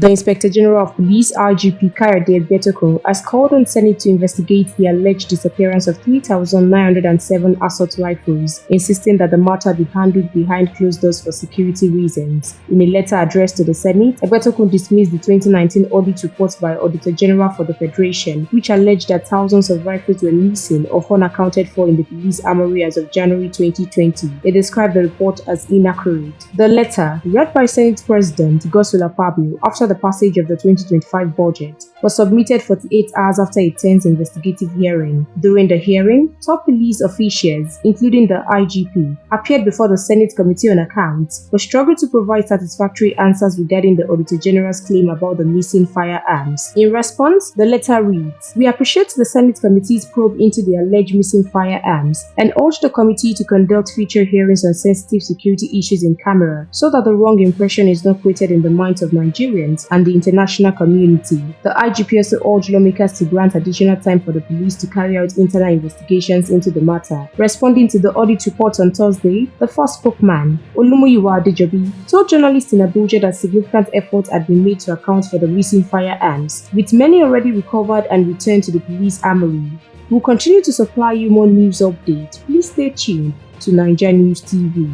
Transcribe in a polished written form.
The Inspector General of Police (IGP) Kayode Egbetokun has called on Senate to investigate the alleged disappearance of 3,907 assault rifles, insisting that the matter be handled behind closed doors for security reasons. In a letter addressed to the Senate, Egbetokun dismissed the 2019 audit report by Auditor General for the Federation, which alleged that thousands of rifles were missing or unaccounted for in the police armory as of January 2020. It described the report as inaccurate. The letter, read by Senate President Godswill Akpabio after the passage of the 2025 budget, was submitted 48 hours after a tense investigative hearing. During the hearing, top police officials, including the IGP, appeared before the Senate Committee on Accounts but struggled to provide satisfactory answers regarding the Auditor General's claim about the missing firearms. In response, the letter reads, "We appreciate the Senate Committee's probe into the alleged missing firearms and urge the committee to conduct future hearings on sensitive security issues in camera so that the wrong impression is not created in the minds of Nigerians and the international community." The IGP also urged lawmakers to grant additional time for the police to carry out internal investigations into the matter. Responding to the audit report on Thursday, the first spokesman, Olumuyiwa Adejobi, told journalists in Abuja that significant efforts had been made to account for the missing firearms, with many already recovered and returned to the police armory. We'll continue to supply you more news updates. Please stay tuned to NaijaNews TV.